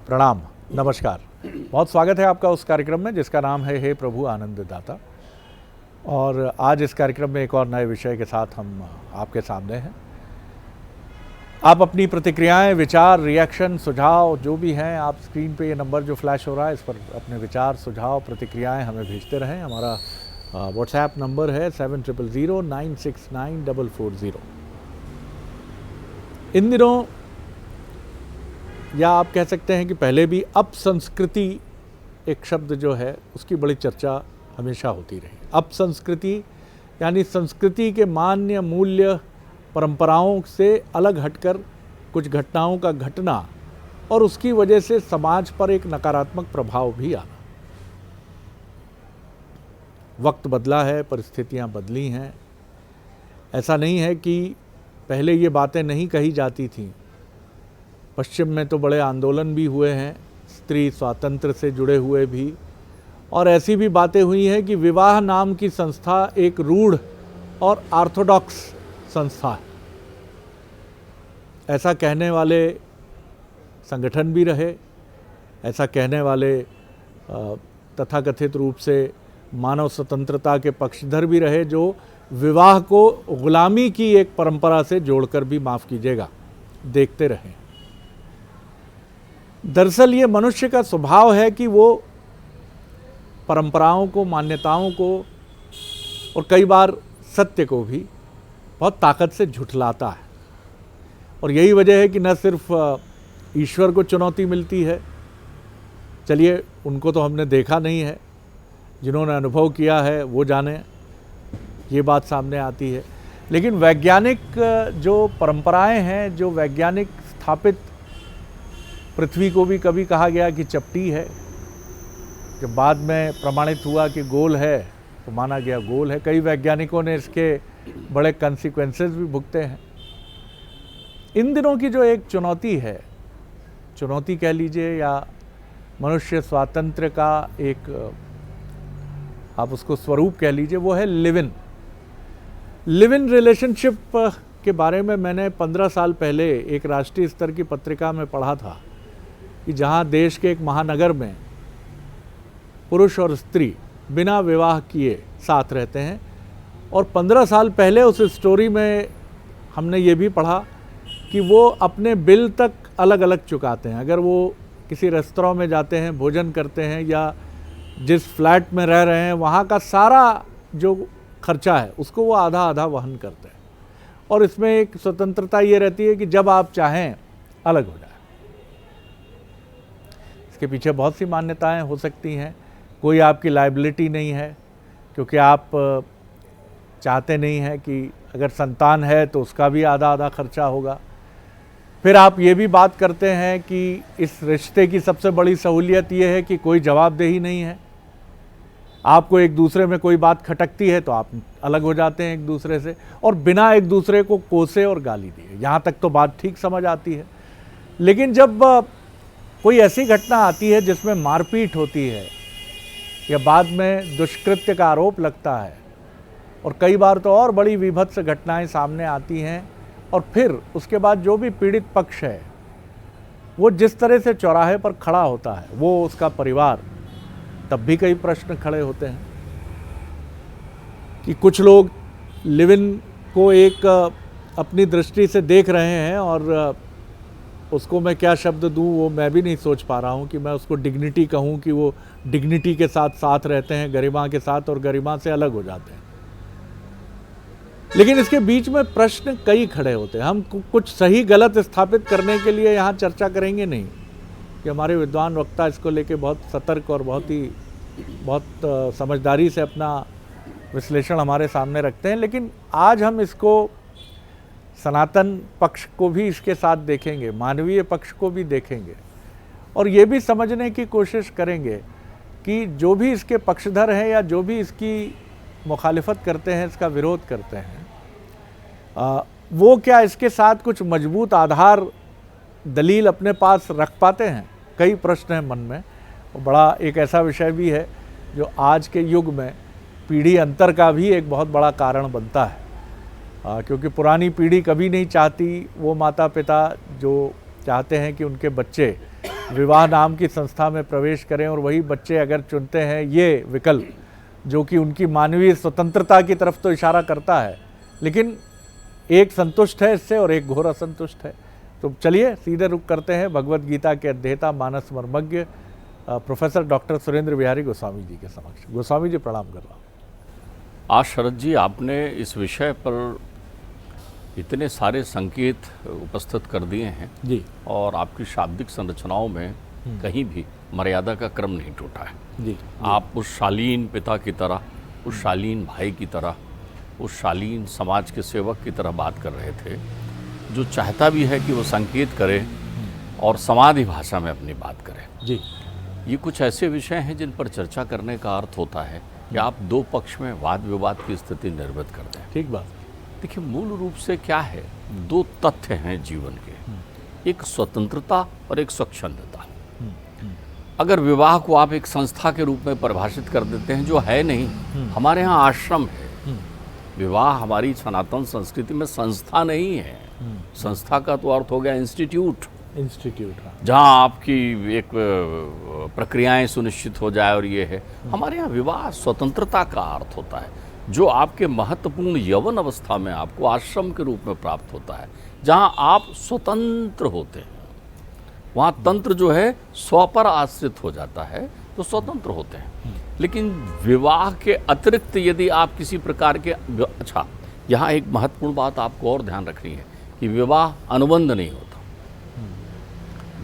प्रणाम, नमस्कार। बहुत स्वागत है आपका उस कार्यक्रम में जिसका नाम है हे प्रभु आनंददाता। और आज इस कार्यक्रम में एक और नए विषय के साथ हम आपके सामने हैं। आप अपनी प्रतिक्रियाएं, विचार, रिएक्शन, सुझाव जो भी हैं, आप स्क्रीन पे ये नंबर जो फ्लैश हो रहा है इस पर अपने विचार, सुझाव, प्रतिक्रियाएं हमें भेजते रहें। हमारा व्हाट्सएप नंबर है 7000969440। इन दिनों, या आप कह सकते हैं कि पहले भी, अपसंस्कृति एक शब्द जो है उसकी बड़ी चर्चा हमेशा होती रही। अपसंस्कृति यानी संस्कृति के मान्य मूल्य परंपराओं से अलग हटकर कुछ घटनाओं का घटना और उसकी वजह से समाज पर एक नकारात्मक प्रभाव भी आना। वक्त बदला है, परिस्थितियां बदली हैं। ऐसा नहीं है कि पहले ये बातें नहीं कही जाती थीं। पश्चिम में तो बड़े आंदोलन भी हुए हैं, स्त्री स्वातंत्र्य से जुड़े हुए भी, और ऐसी भी बातें हुई हैं कि विवाह नाम की संस्था एक रूढ़ और ऑर्थोडॉक्स संस्था है। ऐसा कहने वाले संगठन भी रहे, ऐसा कहने वाले तथाकथित रूप से मानव स्वतंत्रता के पक्षधर भी रहे, जो विवाह को गुलामी की एक परंपरा से जोड़कर भी, माफ़ कीजिएगा, देखते रहे। दरअसल ये मनुष्य का स्वभाव है कि वो परंपराओं को, मान्यताओं को और कई बार सत्य को भी बहुत ताकत से झुठलाता है। और यही वजह है कि न सिर्फ ईश्वर को चुनौती मिलती है, चलिए उनको तो हमने देखा नहीं है, जिन्होंने अनुभव किया है वो जाने, ये बात सामने आती है। लेकिन वैज्ञानिक जो परंपराएं हैं, जो वैज्ञानिक स्थापित, पृथ्वी को भी कभी कहा गया कि चपटी है, जब बाद में प्रमाणित हुआ कि गोल है तो माना गया गोल है। कई वैज्ञानिकों ने इसके बड़े कंसिक्वेंसेस भी भुगते हैं। इन दिनों की जो एक चुनौती है, चुनौती कह लीजिए या मनुष्य स्वातंत्र्य का एक, आप उसको स्वरूप कह लीजिए, वो है लिव इन रिलेशनशिप के बारे में मैंने 15 साल पहले एक राष्ट्रीय स्तर की पत्रिका में पढ़ा था कि जहाँ देश के एक महानगर में पुरुष और स्त्री बिना विवाह किए साथ रहते हैं। और 15 साल पहले उस स्टोरी में हमने ये भी पढ़ा कि वो अपने बिल तक अलग अलग चुकाते हैं। अगर वो किसी रेस्तरां में जाते हैं, भोजन करते हैं, या जिस फ्लैट में रह रहे हैं वहाँ का सारा जो खर्चा है उसको वो आधा आधा वहन करते हैं। और इसमें एक स्वतंत्रता ये रहती है कि जब आप चाहें अलग हो जाए। इसके पीछे बहुत सी मान्यताएं हो सकती हैं। कोई आपकी लायबिलिटी नहीं है, क्योंकि आप चाहते नहीं हैं कि अगर संतान है तो उसका भी आधा आधा खर्चा होगा। फिर आप ये भी बात करते हैं कि इस रिश्ते की सबसे बड़ी सहूलियत ये है कि कोई जवाबदेही नहीं है। आपको एक दूसरे में कोई बात खटकती है तो आप अलग हो जाते हैं एक दूसरे से, और बिना एक दूसरे को कोसे और गाली दिए। यहाँ तक तो बात ठीक समझ आती है। लेकिन जब कोई ऐसी घटना आती है जिसमें मारपीट होती है या बाद में दुष्कृत्य का आरोप लगता है, और कई बार तो और बड़ी विभत्स घटनाएं सामने आती हैं, और फिर उसके बाद जो भी पीड़ित पक्ष है वो जिस तरह से चौराहे पर खड़ा होता है, वो उसका परिवार, तब भी कई प्रश्न खड़े होते हैं कि कुछ लोग लिव इन को एक अपनी दृष्टि से देख रहे हैं, और उसको मैं क्या शब्द दूं वो मैं भी नहीं सोच पा रहा हूं कि मैं उसको डिग्निटी कहूं कि वो डिग्निटी के साथ साथ रहते हैं, गरिमा के साथ, और गरिमा से अलग हो जाते हैं। लेकिन इसके बीच में प्रश्न कई खड़े होते हैं। हम कुछ सही गलत स्थापित करने के लिए यहाँ चर्चा करेंगे नहीं, कि हमारे विद्वान वक्ता इसको लेके बहुत सतर्क और बहुत समझदारी से अपना विश्लेषण हमारे सामने रखते हैं। लेकिन आज हम इसको सनातन पक्ष को भी इसके साथ देखेंगे, मानवीय पक्ष को भी देखेंगे, और ये भी समझने की कोशिश करेंगे कि जो भी इसके पक्षधर हैं या जो भी इसकी मुखालिफत करते हैं, इसका विरोध करते हैं, वो क्या इसके साथ कुछ मजबूत आधार, दलील अपने पास रख पाते हैं। कई प्रश्न हैं मन में। बड़ा एक ऐसा विषय भी है जो आज के युग में पीढ़ी अंतर का भी एक बहुत बड़ा कारण बनता है। क्योंकि पुरानी पीढ़ी कभी नहीं चाहती, वो माता पिता जो चाहते हैं कि उनके बच्चे विवाह नाम की संस्था में प्रवेश करें और वही बच्चे अगर चुनते हैं ये विकल्प जो कि उनकी मानवीय स्वतंत्रता की तरफ तो इशारा करता है, लेकिन एक संतुष्ट है इससे और एक घोर असंतुष्ट है। तो चलिए सीधे रुख करते हैं भगवत गीता के अध्येता मानस मर्मज्ञ प्रोफेसर डॉक्टर सुरेंद्र बिहारी गोस्वामी जी के समक्ष। गोस्वामी जी प्रणाम कर रहा हूँ। आज शरद जी आपने इस विषय पर इतने सारे संकेत उपस्थित कर दिए हैं जी, और आपकी शाब्दिक संरचनाओं में कहीं भी मर्यादा का क्रम नहीं टूटा है जी। आप उस शालीन पिता की तरह, उस शालीन भाई की तरह, उस शालीन समाज के सेवक की तरह बात कर रहे थे, जो चाहता भी है कि वो संकेत करे और समाधि भाषा में अपनी बात करे जी। ये कुछ ऐसे विषय हैं जिन पर चर्चा करने का अर्थ होता है कि आप दो पक्ष में वाद विवाद की स्थिति निर्मित कर दें। ठीक बात। देखिए, मूल रूप से क्या है, दो तथ्य हैं जीवन के, एक स्वतंत्रता और एक स्वच्छंदता। अगर विवाह को आप एक संस्था के रूप में परिभाषित कर देते हैं, जो है नहीं, हमारे यहाँ आश्रम है। विवाह हमारी सनातन संस्कृति में संस्था नहीं है। संस्था का तो अर्थ हो गया इंस्टीट्यूट, जहाँ आपकी एक प्रक्रियाएं सुनिश्चित हो जाए, और ये है। हमारे यहाँ विवाह स्वतंत्रता का अर्थ होता है, जो आपके महत्वपूर्ण यौवन अवस्था में आपको आश्रम के रूप में प्राप्त होता है, जहाँ आप स्वतंत्र होते हैं। वहाँ तंत्र जो है स्व पर आश्रित हो जाता है, तो स्वतंत्र होते हैं। लेकिन विवाह के अतिरिक्त यदि आप किसी प्रकार के, अच्छा, यहाँ एक महत्वपूर्ण बात आपको और ध्यान रखनी है कि विवाह अनुबंध नहीं होता।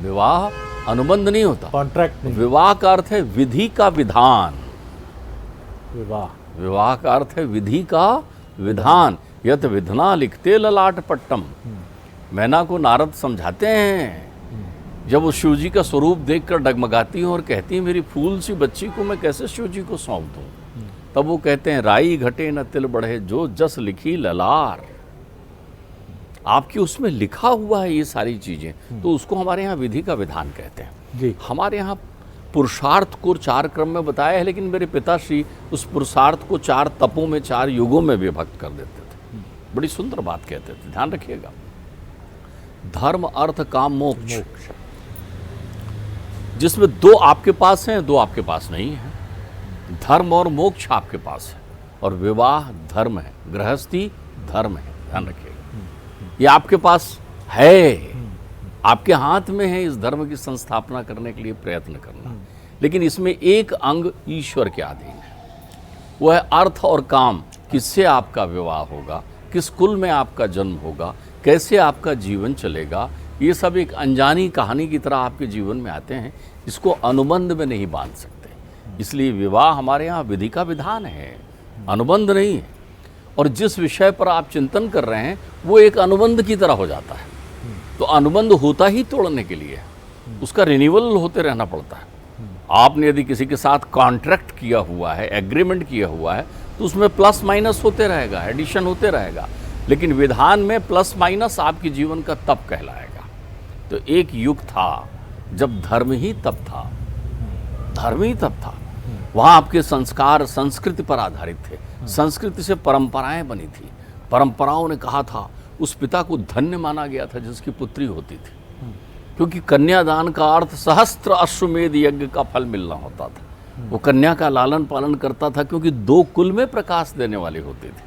विवाह अनुबंध नहीं होता, कॉन्ट्रैक्ट नहीं। विवाह का अर्थ है विधि का विधान। विवाह का अर्थ है विधि का विधान। यत विधना लिखते ललाट पट्टम। मैना को नारद समझाते हैं, जब वो शिव जी का स्वरूप देखकर डगमगाती हैं और कहती हैं मेरी फूल सी बच्ची को मैं कैसे शिव जी को सौंप दूं, तब वो कहते हैं राई घटे न तिल बढ़े जो जस लिखी ललार। आपकी उसमें लिखा हुआ है ये सारी चीजें, तो उसको हमारे यहाँ विधि का विधान कहते हैं जी। हमारे यहाँ पुरुषार्थ को 4 क्रम में बताया है, लेकिन मेरे पिताश्री उस पुरुषार्थ को 4 तपों में, 4 युगों में विभक्त कर देते थे। बड़ी सुंदर बात कहते थे, ध्यान रखिएगा। धर्म, अर्थ, काम, मोक्ष, जिसमें 2 आपके पास हैं, 2 आपके पास नहीं है। धर्म और मोक्ष आपके पास है, और विवाह धर्म है, गृहस्थी धर्म है। ध्यान रखिएगा, ये आपके पास है, आपके हाथ में है इस धर्म की संस्थापना करने के लिए प्रयत्न करना। लेकिन इसमें एक अंग ईश्वर के अधीन है, वो है अर्थ और काम। किससे आपका विवाह होगा, किस कुल में आपका जन्म होगा, कैसे आपका जीवन चलेगा, ये सब एक अनजानी कहानी की तरह आपके जीवन में आते हैं। इसको अनुबंध में नहीं बांध सकते। इसलिए विवाह हमारे यहाँ विधि का विधान है, अनुबंध नहीं है। और जिस विषय पर आप चिंतन कर रहे हैं वो एक अनुबंध की तरह हो जाता है। तो अनुबंध होता ही तोड़ने के लिए, उसका रिन्यूअल होते रहना पड़ता है। आपने यदि किसी के साथ कॉन्ट्रैक्ट किया हुआ है, एग्रीमेंट किया हुआ है, तो उसमें प्लस माइनस होते रहेगा, एडिशन होते रहेगा। लेकिन विधान में प्लस माइनस आपके जीवन का तप कहलाएगा। तो एक युग था जब धर्म ही तप था, धर्म ही तप था। वहाँ आपके संस्कार संस्कृति पर आधारित थे, संस्कृति से परंपराएं बनी थी। परंपराओं ने कहा था, उस पिता को धन्य माना गया था जिसकी पुत्री होती थी, क्योंकि कन्यादान का अर्थ सहस्त्र अश्वमेध यज्ञ का फल मिलना होता था। वो कन्या का लालन पालन करता था, क्योंकि 2 कुल में प्रकाश देने वाली होती थी।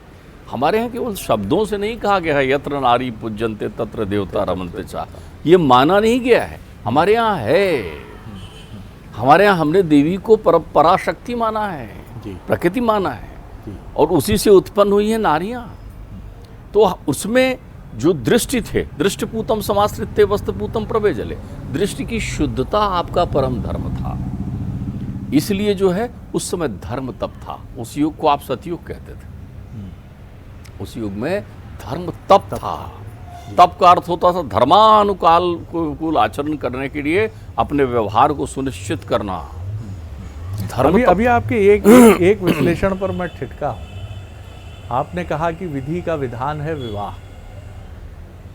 हमारे यहाँ केवल शब्दों से नहीं कहा गया है यत्र नारी पूज्यन्ते तत्र देवता रमन्ते चा, ये माना नहीं गया है, हमारे यहाँ है। हमारे यहाँ हमने देवी को पराशक्ति माना है, प्रकृति माना है, और उसी से उत्पन्न हुई है नारियाँ। तो उसमें जो दृष्टि थे, दृष्टिपूतम समाश्रित्य वस्त्रपूतम प्रवेजले, दृष्टि की शुद्धता आपका परम धर्म था। इसलिए जो है उस समय धर्म तप था। उस युग को आप सतयुग कहते थे। उस युग में धर्म तप था। तप का अर्थ होता था धर्मानुकूल आचरण करने के लिए अपने व्यवहार को सुनिश्चित करना। धर्म अभी आपके एक विश्लेषण पर मैं ठिठका हूं। आपने कहा कि विधि का विधान है विवाह,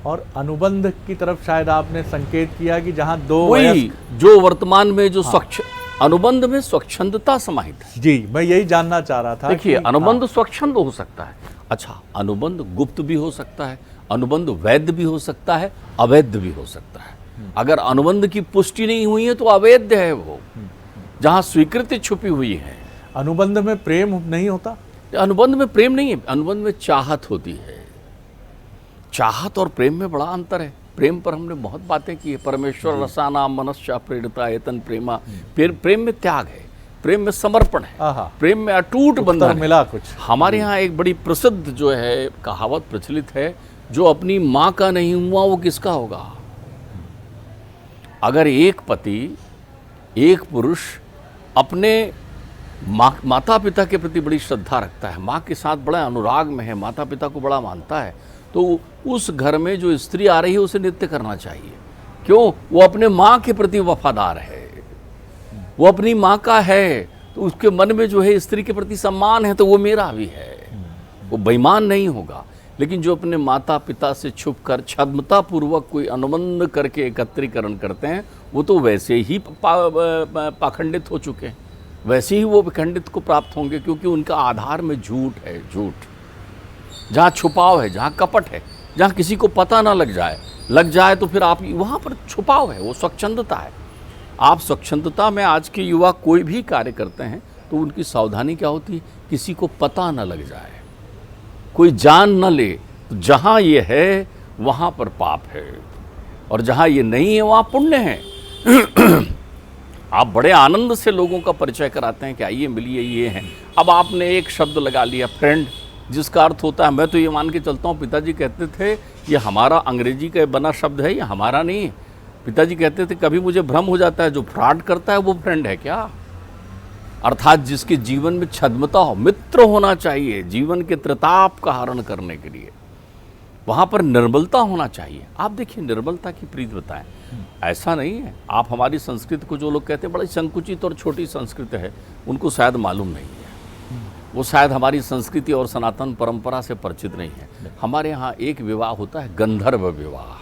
और अनुबंध की तरफ शायद आपने संकेत किया कि जहां 2 वही जो वर्तमान में जो स्वच्छ अनुबंध में स्वच्छंदता समाहित है। जी, मैं यही जानना चाह रहा था। देखिए, अनुबंध स्वच्छंद हो सकता है। अच्छा, अनुबंध गुप्त भी हो सकता है, अनुबंध वैध भी हो सकता है, अवैध भी हो सकता है। अगर अनुबंध की पुष्टि नहीं हुई है तो अवैध है वो, जहां स्वीकृति छुपी हुई है। अनुबंध में प्रेम नहीं होता? अनुबंध में प्रेम नहीं है, अनुबंध में चाहत होती है। चाहत और प्रेम में बड़ा अंतर है। प्रेम पर हमने बहुत बातें की है। परमेश्वर रसाना मनस्या प्रेरिता एतन प्रेमा। प्रेम में त्याग है, प्रेम में समर्पण है, प्रेम में अटूट बंधन मिला कुछ। हमारे यहाँ एक बड़ी प्रसिद्ध जो है कहावत प्रचलित है, जो अपनी माँ का नहीं हुआ वो किसका होगा। अगर एक पति, एक पुरुष अपने माता पिता के प्रति बड़ी श्रद्धा रखता है, माँ के साथ बड़ा अनुराग में है, माता पिता को बड़ा मानता है, तो उस घर में जो स्त्री आ रही है उसे नृत्य करना चाहिए। क्यों? वो अपने माँ के प्रति वफादार है, वो अपनी माँ का है, तो उसके मन में जो है स्त्री के प्रति सम्मान है, तो वो मेरा भी है, वो बेईमान नहीं होगा। लेकिन जो अपने माता पिता से छुपकर छद्मता पूर्वक कोई अनुबंध करके एकत्रीकरण करते हैं, वो तो वैसे ही पाखंडित हो चुके हैं, वैसे ही वो विखंडित को प्राप्त होंगे, क्योंकि उनका आधार में झूठ है। झूठ जहाँ छुपाव है, जहाँ कपट है, जहाँ किसी को पता ना लग जाए तो फिर आप वहाँ पर छुपाव है, वो स्वच्छंदता है। आप स्वच्छंदता में आज के युवा कोई भी कार्य करते हैं तो उनकी सावधानी क्या होती है, किसी को पता ना लग जाए, कोई जान न ले। तो जहाँ ये है वहाँ पर पाप है, और जहाँ ये नहीं है वहाँ पुण्य है। आप बड़े आनंद से लोगों का परिचय कराते हैं कि आइए मिलिए, ये हैं। अब आपने एक शब्द लगा लिया फ्रेंड, जिसका अर्थ होता है, मैं तो ये मान के चलता हूँ, पिताजी कहते थे ये हमारा अंग्रेजी का बना शब्द है, ये हमारा नहीं है। पिताजी कहते थे कभी मुझे भ्रम हो जाता है, जो फ्रॉड करता है वो फ्रेंड है क्या। अर्थात जिसके जीवन में छद्मता हो, मित्र होना चाहिए जीवन के त्रिताप का हरण करने के लिए, वहाँ पर निर्बलता होना चाहिए। आप देखिए निर्बलता की प्रीत बताएं, ऐसा नहीं है। आप हमारी संस्कृति को जो लोग कहते हैं बड़ी संकुचित और छोटी संस्कृति है, उनको शायद मालूम नहीं है, वो शायद हमारी संस्कृति और सनातन परंपरा से परिचित नहीं है। हमारे यहाँ एक विवाह होता है गंधर्व विवाह,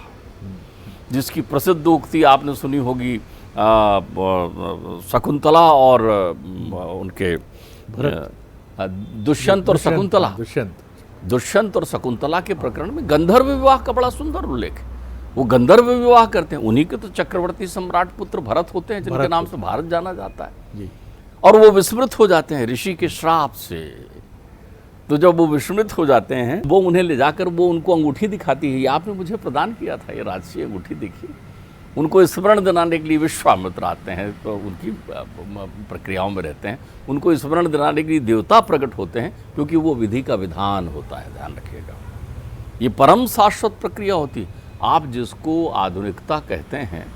जिसकी प्रसिद्ध उक्ति आपने सुनी होगी, शकुंतला और उनके दुष्यंत और शकुंतला के प्रकरण में गंधर्व विवाह का बड़ा सुंदर उल्लेख है। वो गंधर्व विवाह करते हैं, उन्हीं के तो चक्रवर्ती सम्राट पुत्र भरत होते हैं, जिनके नाम से भारत जाना जाता है जी। और वो विस्मृत हो जाते हैं ऋषि के श्राप से। तो जब वो विस्मृत हो जाते हैं, वो उन्हें ले जाकर वो उनको अंगूठी दिखाती है, ये आपने मुझे प्रदान किया था, ये राजसी अंगूठी देखिए। उनको स्मरण दिलाने के लिए विश्वामित्र आते हैं, तो उनकी प्रक्रियाओं में रहते हैं, उनको स्मरण दिलाने के लिए देवता प्रकट होते हैं, क्योंकि वो विधि का विधान होता है, ध्यान रखिएगा। ये परम शाश्वत प्रक्रिया होती है। आप जिसको आधुनिकता कहते हैं,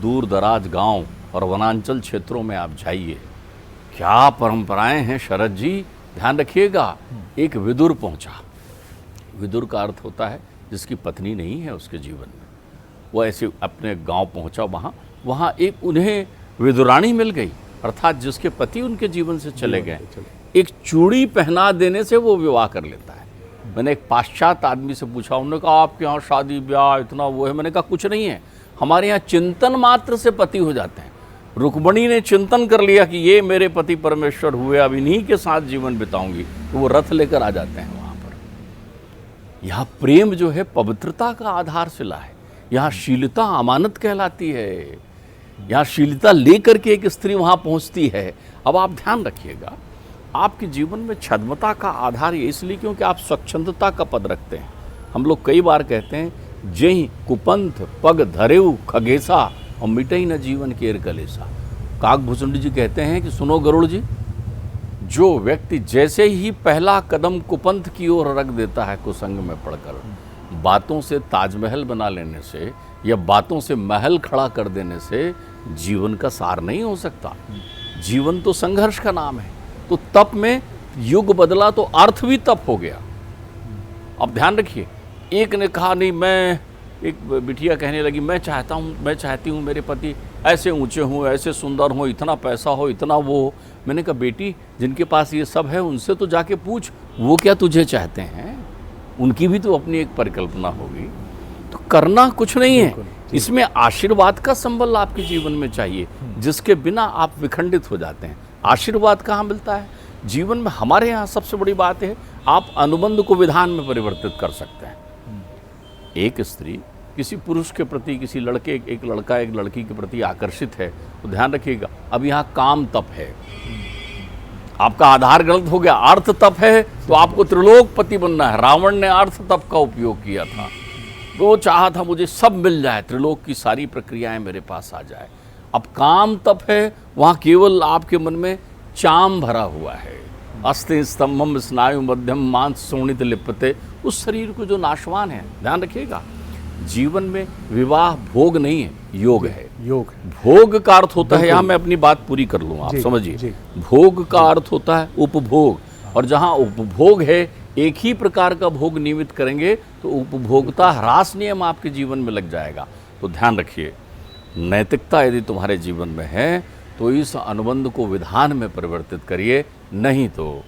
दूर दराज गांव और वनांचल क्षेत्रों में आप जाइए, क्या परंपराएं हैं शरद जी, ध्यान रखिएगा। एक विदुर पहुंचा, विदुर का अर्थ होता है जिसकी पत्नी नहीं है उसके जीवन में, वो ऐसे अपने गांव पहुंचा, वहाँ एक उन्हें विदुरानी मिल गई, अर्थात जिसके पति उनके जीवन से चले गए। एक चूड़ी पहना देने से वो विवाह कर लेता है। मैंने एक पाश्चात्य आदमी से पूछा, उन्होंने कहा आपके यहाँ शादी ब्याह इतना वो है। मैंने कहा कुछ नहीं है, हमारे यहाँ चिंतन मात्र से पति हो जाते हैं। रुक्मणी ने चिंतन कर लिया कि ये मेरे पति परमेश्वर हुए, अब इन्हीं के साथ जीवन बिताऊंगी, तो वो रथ लेकर आ जाते हैं वहाँ पर। यहाँ प्रेम जो है पवित्रता का आधारशिला है, यहाँ शीलता अमानत कहलाती है, यहाँ शीलता लेकर के एक स्त्री वहाँ पहुँचती है। अब आप ध्यान रखिएगा, आपके जीवन में छद्मता का आधार ये इसलिए क्योंकि आप स्वच्छंदता का पद रखते हैं। हम लोग कई बार कहते हैं, जय कुपंथ पग धरेऊ खगेसा और मिटई न जीवन केर कलेसा। काकभूषुंडी जी कहते हैं कि सुनो गरुड़ जी, जो व्यक्ति जैसे ही पहला कदम कुपंथ की ओर रख देता है कुसंग में पड़कर, बातों से ताजमहल बना लेने से या बातों से महल खड़ा कर देने से जीवन का सार नहीं हो सकता। जीवन तो संघर्ष का नाम है। तो तप में युग बदला तो अर्थ भी तप हो गया। अब ध्यान रखिए, एक ने कहा नहीं, मैं एक बिटिया कहने लगी मैं चाहती हूँ मेरे पति ऐसे ऊंचे हों, ऐसे सुंदर हों, इतना पैसा हो, इतना वो। मैंने कहा बेटी, जिनके पास ये सब है उनसे तो जाके पूछ, वो क्या तुझे चाहते हैं, उनकी भी तो अपनी एक परिकल्पना होगी। तो करना कुछ नहीं है, इसमें आशीर्वाद का संबल आपके जीवन में चाहिए, जिसके बिना आप विखंडित हो जाते हैं। आशीर्वाद कहाँ मिलता है जीवन में? हमारे यहाँ सबसे बड़ी बात है, आप अनुबंध को विधान में परिवर्तित कर सकते हैं। एक स्त्री किसी पुरुष के प्रति, किसी लड़के, एक लड़का एक लड़की के प्रति आकर्षित है, तो ध्यान रखिएगा, अब यहाँ काम तप है, आपका आधार गलत हो गया। अर्थ तप है तो आपको त्रिलोकपति बनना है। रावण ने अर्थ तप का उपयोग किया था, वो चाहा था मुझे सब मिल जाए, त्रिलोक की सारी प्रक्रियाएं मेरे पास आ जाए। अब काम तप है, वहाँ केवल आपके मन में चाम भरा हुआ है। अस्ति स्तंभम स्नायु मध्यम मांस शोणित लिप्यते, उस शरीर को जो नाशवान है। ध्यान रखिएगा, जीवन में विवाह भोग नहीं है, योग है। योग है। भोग का अर्थ होता है, यहाँ मैं अपनी बात पूरी कर लूँ, आप समझिए। भोग का अर्थ होता है उपभोग, और जहाँ उपभोग है, एक ही प्रकार का भोग नियमित करेंगे तो उपभोगता ह्रास नियम आपके जीवन में लग जाएगा। तो ध्यान रखिए, नैतिकता यदि तुम्हारे जीवन में है तो इस अनुबंध को विधान में परिवर्तित करिए, नहीं तो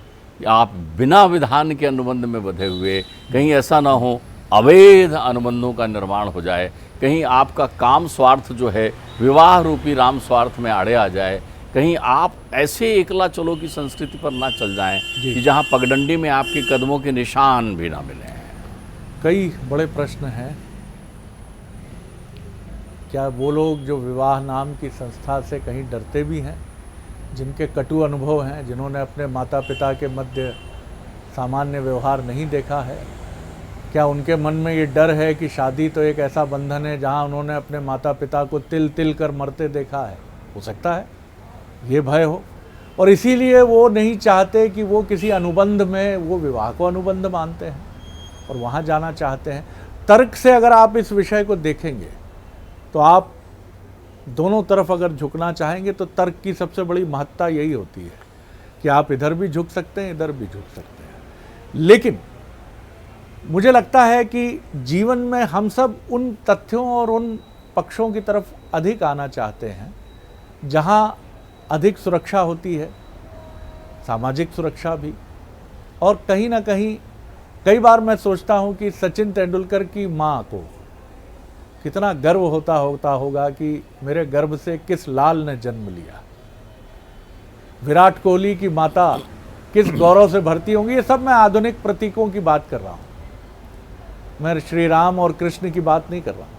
आप बिना विधान के अनुबंध में बंधे हुए, कहीं ऐसा ना हो अवैध अनुबंधों का निर्माण हो जाए, कहीं आपका काम स्वार्थ जो है विवाह रूपी राम स्वार्थ में आड़े आ जाए, कहीं आप ऐसे एकला चलो की संस्कृति पर ना चल जाएं कि जहां पगडंडी में आपके कदमों के निशान भी ना मिले। कई बड़े प्रश्न हैं। क्या वो लोग जो विवाह नाम की संस्था से कहीं डरते भी हैं, जिनके कटु अनुभव हैं, जिन्होंने अपने माता पिता के मध्य सामान्य व्यवहार नहीं देखा है, क्या उनके मन में ये डर है कि शादी तो एक ऐसा बंधन है जहां उन्होंने अपने माता पिता को तिल तिल कर मरते देखा है? हो सकता है ये भय हो, और इसीलिए वो नहीं चाहते कि वो किसी अनुबंध में, वो विवाह को अनुबंध मानते हैं और वहाँ जाना चाहते हैं। तर्क से अगर आप इस विषय को देखेंगे तो आप दोनों तरफ अगर झुकना चाहेंगे तो तर्क की सबसे बड़ी महत्ता यही होती है कि आप इधर भी झुक सकते हैं, इधर भी झुक सकते हैं। लेकिन मुझे लगता है कि जीवन में हम सब उन तथ्यों और उन पक्षों की तरफ अधिक आना चाहते हैं जहाँ अधिक सुरक्षा होती है, सामाजिक सुरक्षा भी। और कहीं ना कहीं कई बार मैं सोचता हूँ कि सचिन तेंदुलकर की माँ को कितना गर्व होता होगा कि मेरे गर्भ से किस लाल ने जन्म लिया। विराट कोहली की माता किस गौरव से भरती होंगी। ये सब मैं आधुनिक प्रतीकों की बात कर रहा हूँ, मैं श्री राम और कृष्ण की बात नहीं कर रहा हूँ।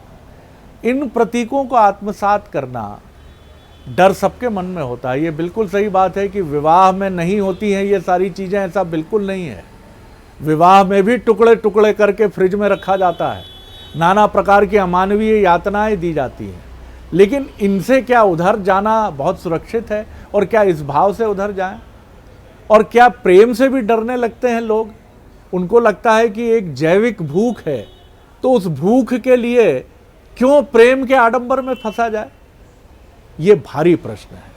इन प्रतीकों को आत्मसात करना डर सबके मन में होता है। ये बिल्कुल सही बात है कि विवाह में नहीं होती हैं ये सारी चीज़ें, ऐसा बिल्कुल नहीं है। विवाह में भी टुकड़े टुकड़े करके फ्रिज में रखा जाता है, नाना प्रकार की अमानवीय यातनाएं दी जाती हैं। लेकिन इनसे क्या उधर जाना बहुत सुरक्षित है? और क्या इस भाव से उधर जाएं? और क्या प्रेम से भी डरने लगते हैं लोग? उनको लगता है कि एक जैविक भूख है, तो उस भूख के लिए क्यों प्रेम के आडंबर में फंसा जाए? ये भारी प्रश्न है,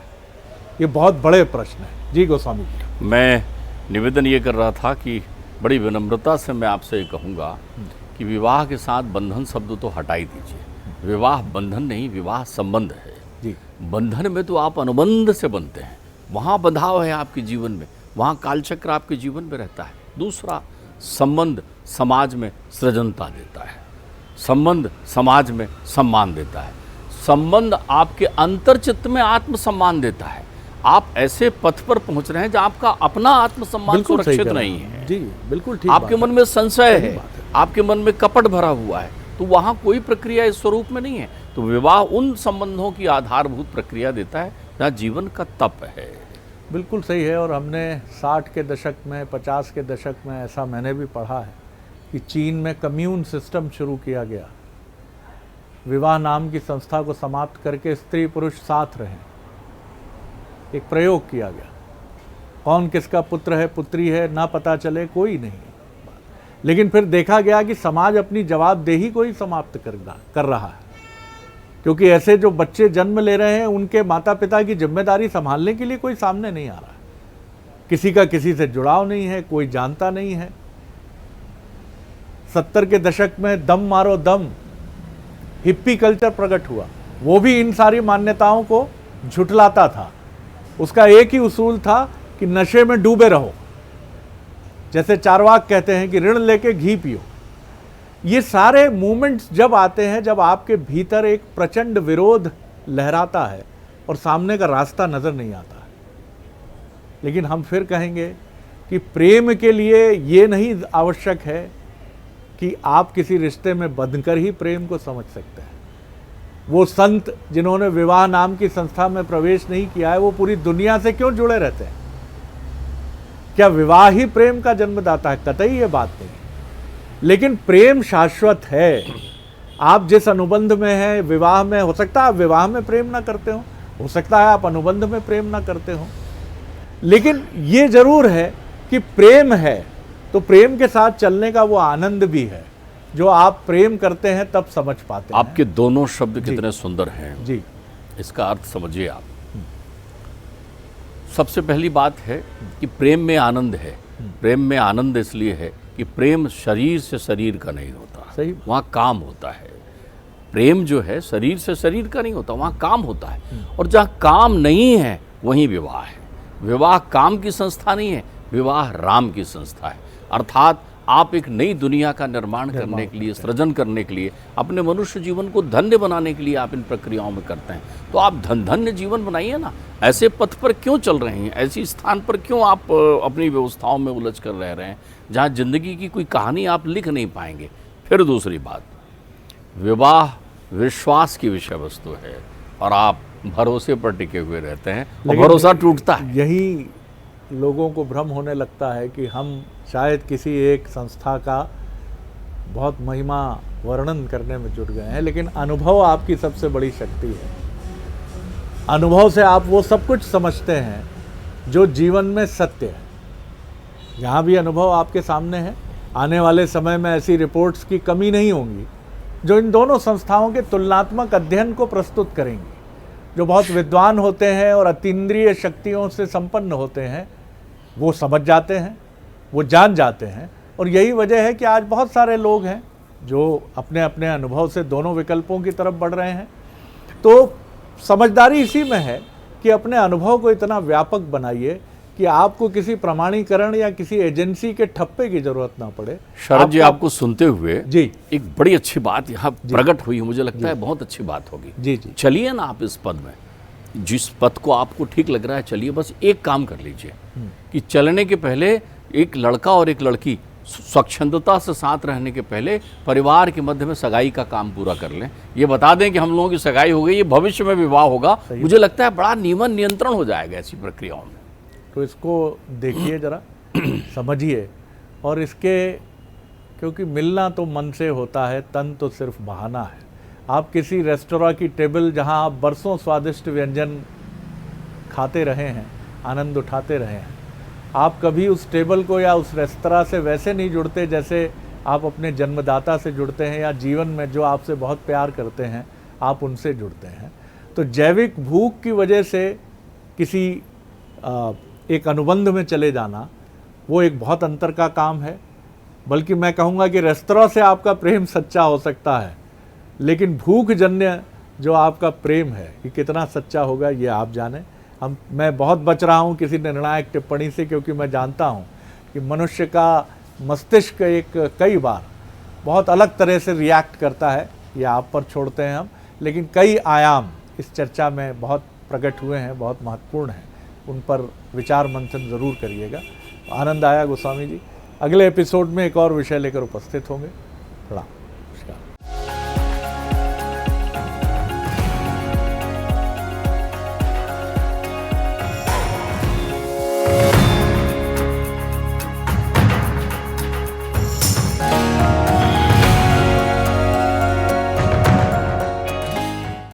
ये बहुत बड़े प्रश्न है। जी गोस्वामी जी, मैं निवेदन ये कर रहा था कि बड़ी विनम्रता से मैं आपसे कहूँगा कि विवाह के साथ बंधन शब्द तो हटा ही दीजिए। विवाह बंधन नहीं, विवाह संबंध है जी। बंधन में तो आप अनुबंध से बनते हैं, वहाँ बंधाव है आपके जीवन में, वहाँ कालचक्र आपके जीवन में रहता है। दूसरा, संबंध समाज में सृजनता देता है, संबंध समाज में सम्मान देता है, संबंध आपके अंतर्चित्त में आत्मसम्मान देता है। आप ऐसे पथ पर पहुंच रहे हैं जहां आपका अपना आत्मसम्मान सुरक्षित नहीं है। जी बिल्कुल ठीक। आपके मन में संशय है, आपके मन में कपट भरा हुआ है, तो वहां कोई प्रक्रिया इस स्वरूप में नहीं है। तो विवाह उन संबंधों की आधारभूत प्रक्रिया देता है जहाँ जीवन का तप है। बिल्कुल सही है। और हमने 60 के दशक में, 50 के दशक में ऐसा मैंने भी पढ़ा है कि चीन में कम्यून सिस्टम शुरू किया गया। विवाह नाम की संस्था को समाप्त करके स्त्री पुरुष साथ रहें, एक प्रयोग किया गया। कौन किसका पुत्र है पुत्री है ना पता चले, कोई नहीं। लेकिन फिर देखा गया कि समाज अपनी जवाबदेही को ही समाप्त कर रहा है, क्योंकि ऐसे जो बच्चे जन्म ले रहे हैं उनके माता पिता की जिम्मेदारी संभालने के लिए कोई सामने नहीं आ रहा। किसी का किसी से जुड़ाव नहीं है, कोई जानता नहीं है। 70 के दशक में दम मारो दम हिप्पी कल्चर प्रकट हुआ, वो भी इन सारी मान्यताओं को झुठलाता था। उसका एक ही उसूल था कि नशे में डूबे रहो, जैसे चारवाक कहते हैं कि ऋण लेके घी पियो। ये सारे मूवमेंट्स जब आते हैं, जब आपके भीतर एक प्रचंड विरोध लहराता है और सामने का रास्ता नजर नहीं आता है। लेकिन हम फिर कहेंगे कि प्रेम के लिए ये नहीं आवश्यक है कि आप किसी रिश्ते में बंधकर ही प्रेम को समझ सकते हैं। वो संत जिन्होंने विवाह नाम की संस्था में प्रवेश नहीं किया है, वो पूरी दुनिया से क्यों जुड़े रहते हैं? क्या विवाह ही प्रेम का जन्मदाता है? कतई ये बात नहीं। लेकिन प्रेम शाश्वत है। आप जिस अनुबंध में हैं, विवाह में, हो सकता है आप विवाह में प्रेम ना करते हो सकता है आप अनुबंध में प्रेम ना करते हो, लेकिन ये जरूर है कि प्रेम है तो प्रेम के साथ चलने का वो आनंद भी है जो आप प्रेम करते हैं तब समझ पाते हैं। आपके दोनों शब्द कितने सुंदर हैं जी। इसका अर्थ समझिए आप। सबसे पहली बात है कि प्रेम में आनंद है। प्रेम में आनंद इसलिए है कि प्रेम शरीर से शरीर का नहीं होता, सही। वहाँ काम होता है। प्रेम जो है शरीर से शरीर का नहीं होता, वहाँ काम होता है। और जहाँ काम नहीं है वहीं विवाह है। विवाह काम की संस्था नहीं है, विवाह राम की संस्था है। अर्थात आप एक नई दुनिया का निर्माण करने के लिए, सृजन करने के लिए, अपने मनुष्य जीवन को धन्य बनाने के लिए आप इन प्रक्रियाओं में करते हैं। तो आप धन्य जीवन बनाइए ना। ऐसे पथ पर क्यों चल रहे हैं? ऐसी स्थान पर क्यों आप अपनी व्यवस्थाओं में उलझ कर रह रहे हैं जहाँ जिंदगी की कोई कहानी आप लिख नहीं पाएंगे? फिर दूसरी बात, विवाह विश्वास की विषय वस्तु है और आप भरोसे पर टिके हुए रहते हैं और भरोसा टूटता है। यही लोगों को भ्रम होने लगता है कि हम शायद किसी एक संस्था का बहुत महिमा वर्णन करने में जुट गए हैं, लेकिन अनुभव आपकी सबसे बड़ी शक्ति है। अनुभव से आप वो सब कुछ समझते हैं जो जीवन में सत्य है। यहाँ भी अनुभव आपके सामने है। आने वाले समय में ऐसी रिपोर्ट्स की कमी नहीं होंगी जो इन दोनों संस्थाओं के तुलनात्मक अध्ययन को प्रस्तुत करेंगी। जो बहुत विद्वान होते हैं और अतीन्द्रिय शक्तियों से संपन्न होते हैं, वो समझ जाते हैं, वो जान जाते हैं। और यही वजह है कि आज बहुत सारे लोग हैं जो अपने अपने अनुभव से दोनों विकल्पों की तरफ बढ़ रहे हैं। तो समझदारी इसी में है कि अपने अनुभव को इतना व्यापक बनाइए कि आपको किसी प्रमाणीकरण या किसी एजेंसी के ठप्पे की जरूरत ना पड़े। शरद जी, आपको सुनते हुए जी एक बड़ी अच्छी बात यहाँ प्रकट हुई, मुझे लगता है बहुत अच्छी बात होगी। जी जी, चलिए ना आप इस पद में, जिस पद को आपको ठीक लग रहा है चलिए। बस एक काम कर लीजिए कि चलने के पहले एक लड़का और एक लड़की स्वच्छंदता से साथ रहने के पहले परिवार के मध्य में सगाई का काम पूरा कर लें। ये बता दें कि हम लोगों की सगाई हो गई, ये भविष्य में विवाह होगा। मुझे लगता है बड़ा नियंत्रण हो जाएगा ऐसी प्रक्रियाओं में। तो इसको देखिए जरा, समझिए। और इसके, क्योंकि मिलना तो मन से होता है, तन तो सिर्फ बहाना है। आप किसी रेस्टोरेंट की टेबल जहां आप बरसों स्वादिष्ट व्यंजन खाते रहे हैं, आनंद उठाते रहे हैं, आप कभी उस टेबल को या उस रेस्तरां से वैसे नहीं जुड़ते जैसे आप अपने जन्मदाता से जुड़ते हैं, या जीवन में जो आपसे बहुत प्यार करते हैं आप उनसे जुड़ते हैं। तो जैविक भूख की वजह से किसी एक अनुबंध में चले जाना, वो एक बहुत अंतर का काम है। बल्कि मैं कहूँगा कि रेस्तरां से आपका प्रेम सच्चा हो सकता है, लेकिन भूख जन्य जो आपका प्रेम है ये कितना सच्चा होगा ये आप जाने। मैं बहुत बच रहा हूँ किसी निर्णायक टिप्पणी से, क्योंकि मैं जानता हूँ कि मनुष्य का मस्तिष्क कई बार बहुत अलग तरह से रिएक्ट करता है। ये आप पर छोड़ते हैं हम, लेकिन कई आयाम इस चर्चा में बहुत प्रकट हुए हैं, बहुत महत्वपूर्ण हैं। उन पर विचार मंथन ज़रूर करिएगा। आनंद आया गोस्वामी जी। अगले एपिसोड में एक और विषय लेकर उपस्थित होंगे। प्रणाम।